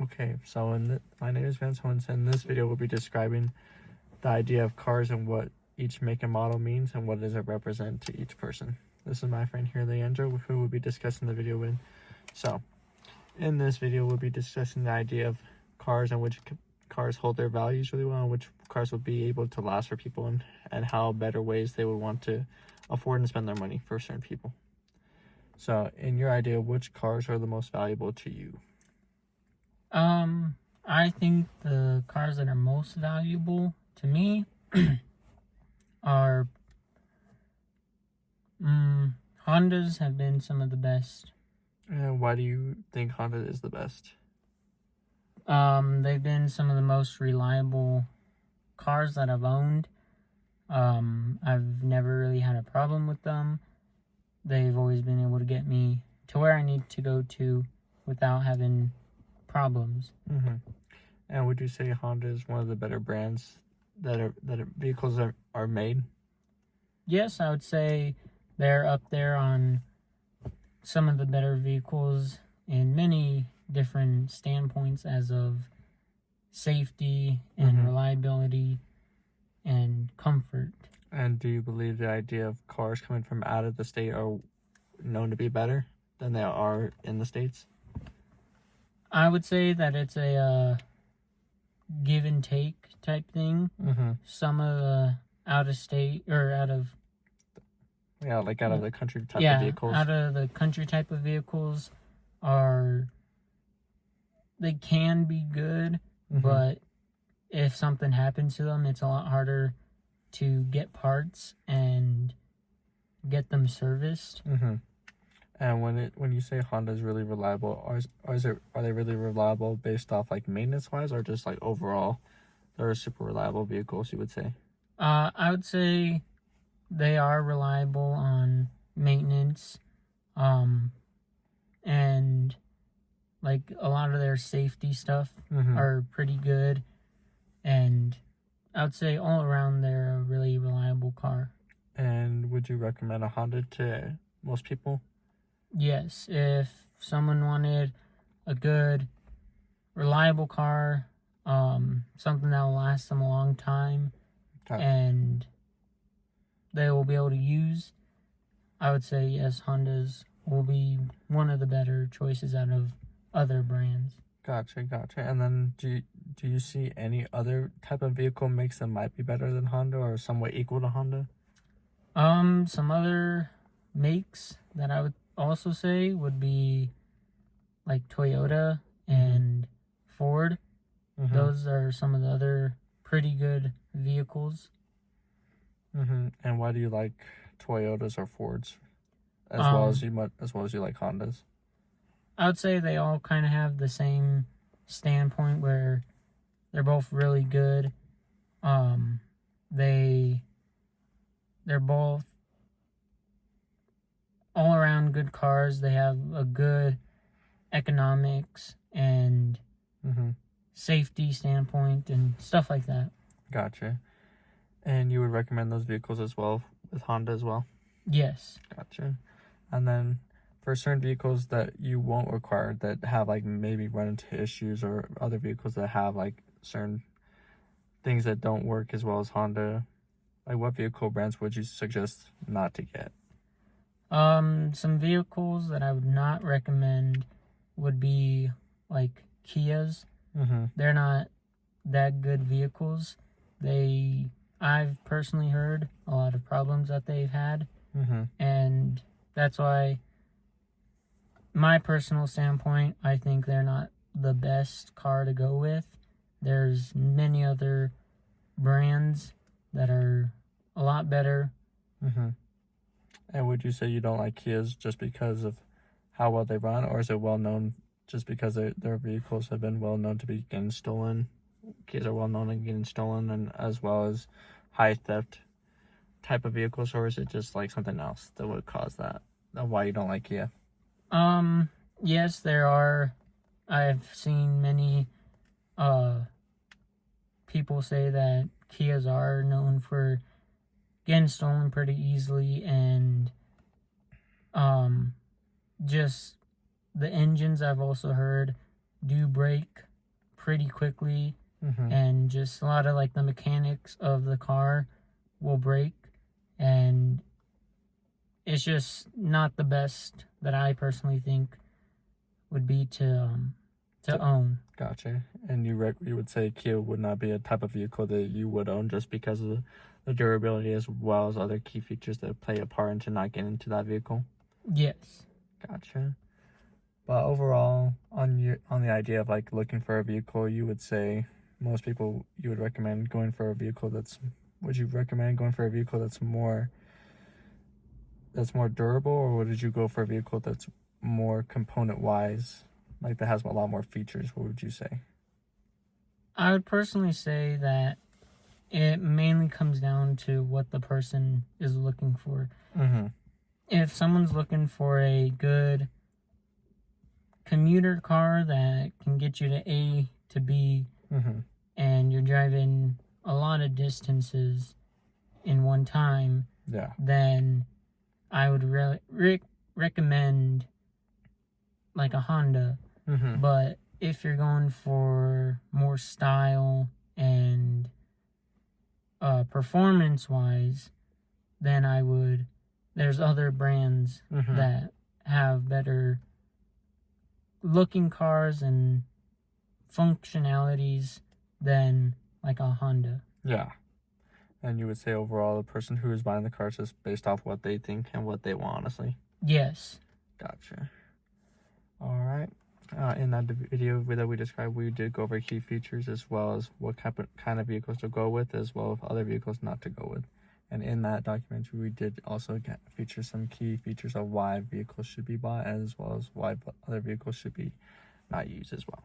Okay, so my name is Vance Hohenson. In this video, we'll be describing the idea of cars and what each make and model means and what does it represent to each person. This is my friend here, Leandro, who we'll be discussing the video with. So, in this video, we'll be discussing the idea of cars and which cars hold their values really well and which cars will be able to last for people and how better ways they would want to afford and spend their money for certain people. So, in your idea, which cars are the most valuable to you? I think the cars that are most valuable to me are Hondas have been some of the best. And why do you think Honda is the best? They've been some of the most reliable cars that I've owned. I've never really had a problem with them. They've always been able to get me to where I need to go to without having problems. And would you say Honda is one of the better brands that vehicles are made? Yes, I would say they're up there on some of the better vehicles in many different standpoints as of safety and reliability and comfort. And do you believe the idea of cars coming from out of the state are known to be better than they are in the States? I would say that it's a give and take type thing. Some of the out of state or out of the country type of vehicles. Out of the country type of vehicles they can be good, but if something happens to them, it's a lot harder to get parts and get them serviced. And when you say Honda's really reliable, are they really reliable based off like maintenance wise, or just like overall they're super reliable vehicles, you would say? I would say they are reliable on maintenance, and like a lot of their safety stuff are pretty good, and I would say all around they're a really reliable car. And would you recommend a Honda to most people? Yes, if someone wanted a good, reliable car, something that will last them a long time, and they will be able to use, I would say yes, Hondas will be one of the better choices out of other brands. Gotcha. And then do you see any other type of vehicle makes that might be better than Honda or somewhat equal to Honda? Some other makes that I would also say would be like Toyota and Ford. Those are some of the other pretty good vehicles. And why do you like Toyotas or Fords as well as you like Hondas? I would say they all kind of have the same standpoint where they're both really good. They're both all around good cars. They have a good economics and safety standpoint and stuff like that. Gotcha. And you would recommend those vehicles as well with Honda as well? Yes. Gotcha. And then for certain vehicles that you won't require that have like maybe run into issues, or other vehicles that have like certain things that don't work as well as Honda, like what vehicle brands would you suggest not to get? Some vehicles that I would not recommend would be like Kias. They're not that good vehicles. I've personally heard a lot of problems that they've had, and that's why, my personal standpoint, I think they're not the best car to go with. There's many other brands that are a lot better. And would you say you don't like Kias just because of how well they run, or is it well known just because their vehicles have been well known to be getting stolen? Kias are well known in getting stolen, and as well as high theft type of vehicles, or is it just like something else that would cause that? Why you don't like Kia? Yes, there are. I've seen many people say that Kias are known for getting stolen pretty easily, and just the engines I've also heard do break pretty quickly, Mm-hmm. and just a lot of like the mechanics of the car will break, and it's just not the best that I personally think would be to own. Gotcha. And you would say Kia would not be a type of vehicle that you would own just because of the durability as well as other key features that play a part into not getting into that vehicle. Yes. Gotcha. But overall, on the idea of like looking for a vehicle, you would say most people you would recommend going for a vehicle that's. Would you recommend going for a vehicle that's more durable, or would you go for a vehicle that's more component wise, like that has a lot more features? What would you say? I would personally say that it mainly comes down to what the person is looking for. Mm-hmm. If someone's looking for a good commuter car that can get you to A to B, Mm-hmm. and you're driving a lot of distances in one time, Yeah. then I would recommend like a Honda. Mm-hmm. But if you're going for more style and performance wise, then there's other brands Mm-hmm. that have better looking cars and functionalities than like a Honda. Yeah. And you would say overall, the person who is buying the car is just based off what they think and what they want, honestly. Yes. Gotcha. All right. In that video that we described, we did go over key features as well as what kind of vehicles to go with, as well as other vehicles not to go with. And in that documentary, we did also feature some key features of why vehicles should be bought, as well as why other vehicles should be not used as well.